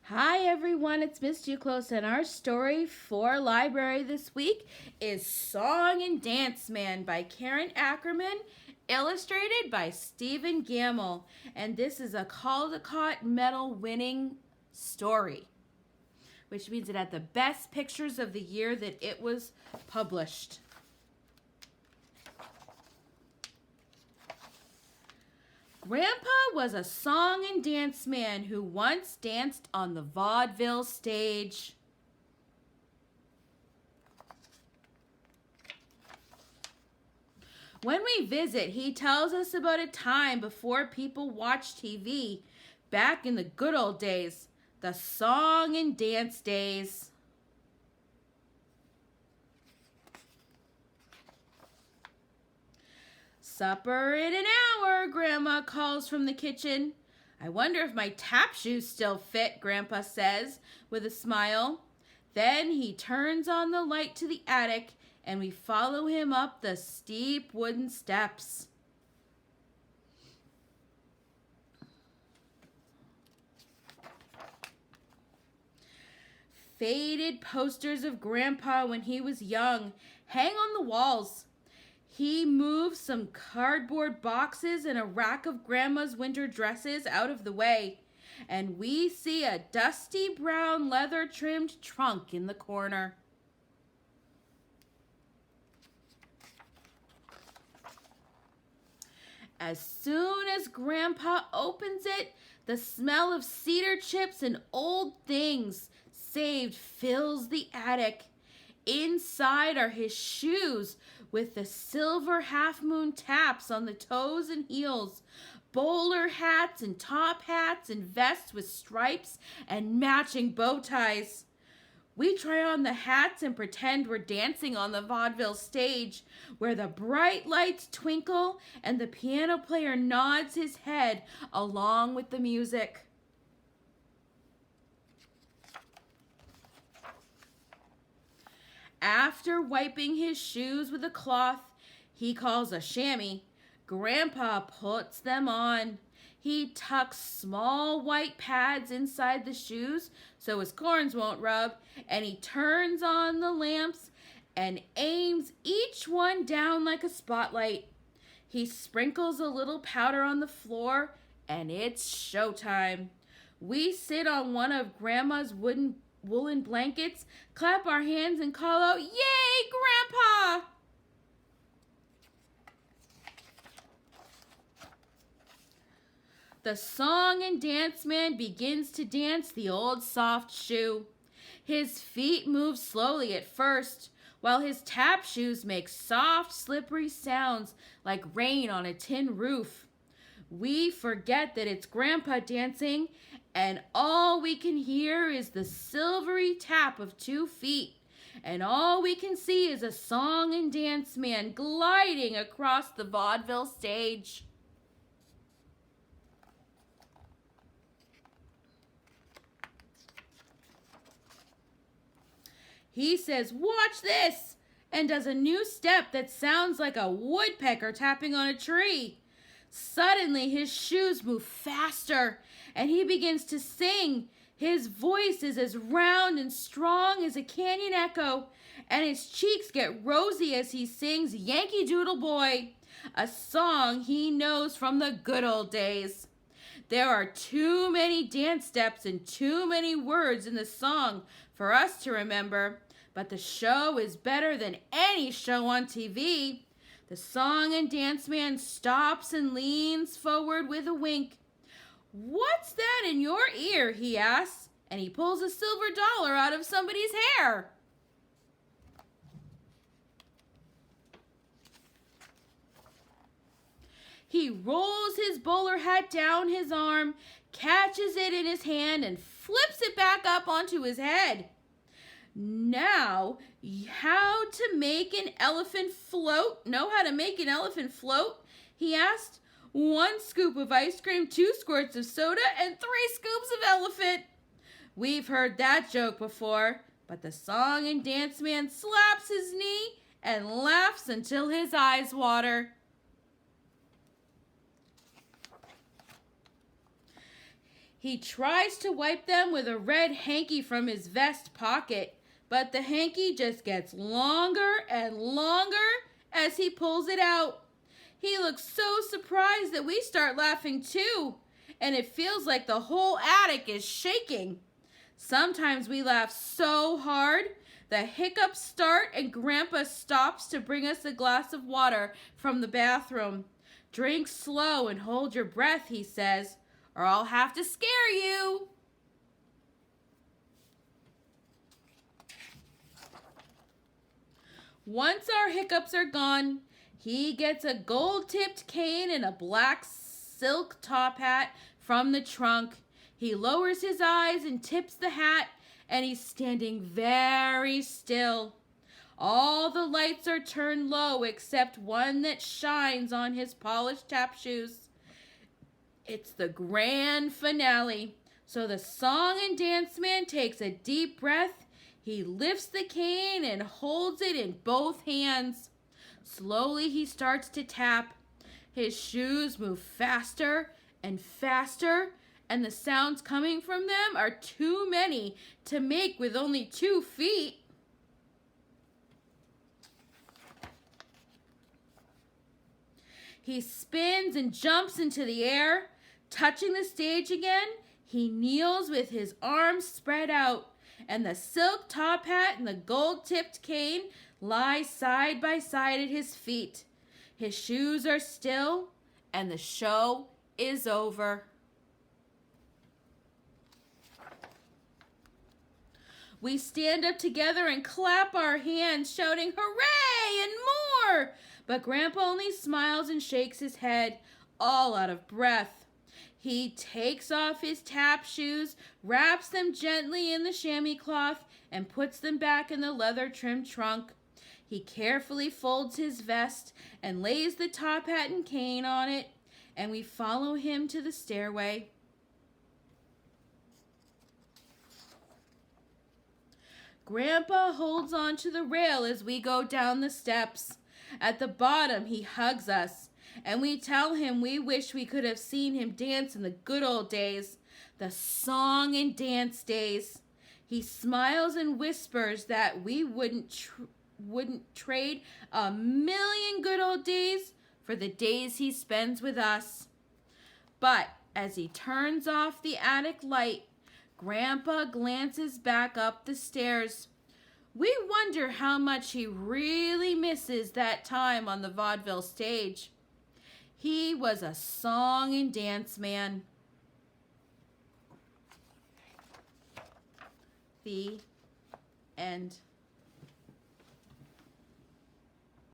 Hi everyone, it's Miss Duclos, and our story for library this week is Song and Dance Man by Karen Ackerman, illustrated by Stephen Gamble. And this is a Caldecott Medal winning story, which means it had the best pictures of the year that it was published. Grandpa was a song and dance man who once danced on the vaudeville stage. When we visit, he tells us about a time before people watched TV, back in the good old days, the song and dance days. Supper in an hour, Grandma calls from the kitchen. I wonder if my tap shoes still fit, Grandpa says with a smile. Then he turns on the light to the attic and we follow him up the steep wooden steps. Faded posters of Grandpa when he was young hang on the walls. He moves some cardboard boxes and a rack of Grandma's winter dresses out of the way, and we see a dusty brown leather-trimmed trunk in the corner. As soon as Grandpa opens it, the smell of cedar chips and old things saved fills the attic. Inside are his shoes with the silver half-moon taps on the toes and heels, bowler hats and top hats and vests with stripes and matching bow ties. We try on the hats and pretend we're dancing on the vaudeville stage, where the bright lights twinkle and the piano player nods his head along with the music. After wiping his shoes with a cloth he calls a chamois, Grandpa puts them on. He tucks small white pads inside the shoes so his corns won't rub, and he turns on the lamps and aims each one down like a spotlight. He sprinkles a little powder on the floor, and it's showtime. We sit on one of Grandma's woolen blankets, clap our hands, and call out, "Yay, Grandpa!" The song and dance man begins to dance the old soft shoe. His feet move slowly at first, while his tap shoes make soft, slippery sounds like rain on a tin roof. We forget that it's Grandpa dancing, and all we can hear is the silvery tap of 2 feet, and all we can see is a song and dance man gliding across the vaudeville stage. He says, "Watch this," and does a new step that sounds like a woodpecker tapping on a tree. Suddenly, his shoes move faster, and he begins to sing. His voice is as round and strong as a canyon echo, and his cheeks get rosy as he sings Yankee Doodle Boy, a song he knows from the good old days. There are too many dance steps and too many words in the song for us to remember, but the show is better than any show on TV. The song and dance man stops and leans forward with a wink. "What's that in your ear?" he asks, and he pulls a silver dollar out of somebody's hair. He rolls his bowler hat down his arm, catches it in his hand, and flips it back up onto his head. "Now, how to make an elephant float? Know how to make an elephant float?" he asked. "1 scoop of ice cream, 2 squirts of soda, and 3 scoops of elephant." We've heard that joke before, but the song and dance man slaps his knee and laughs until his eyes water. He tries to wipe them with a red hanky from his vest pocket, but the hanky just gets longer and longer as he pulls it out. He looks so surprised that we start laughing too, and it feels like the whole attic is shaking. Sometimes we laugh so hard, the hiccups start and Grandpa stops to bring us a glass of water from the bathroom. Drink slow and hold your breath, he says, or I'll have to scare you. Once our hiccups are gone, he gets a gold-tipped cane and a black silk top hat from the trunk. He lowers his eyes and tips the hat, and he's standing very still. All the lights are turned low except one that shines on his polished tap shoes. It's the grand finale. So the song and dance man takes a deep breath. He lifts the cane and holds it in both hands. Slowly he starts to tap. His shoes move faster and faster, and the sounds coming from them are too many to make with only 2 feet. He spins and jumps into the air. Touching the stage again, he kneels with his arms spread out, and the silk top hat and the gold-tipped cane lie side by side at his feet. His shoes are still, and the show is over. We stand up together and clap our hands, shouting, "Hooray!" and more. But Grandpa only smiles and shakes his head, all out of breath. He takes off his tap shoes, wraps them gently in the chamois cloth, and puts them back in the leather-trimmed trunk. He carefully folds his vest and lays the top hat and cane on it, and we follow him to the stairway. Grandpa holds on to the rail as we go down the steps. At the bottom, he hugs us, and we tell him we wish we could have seen him dance in the good old days, the song and dance days. He smiles and whispers that we wouldn't trade a million good old days for the days he spends with us. But as he turns off the attic light, Grandpa glances back up the stairs. We wonder how much he really misses that time on the vaudeville stage. He was a song and dance man. The end.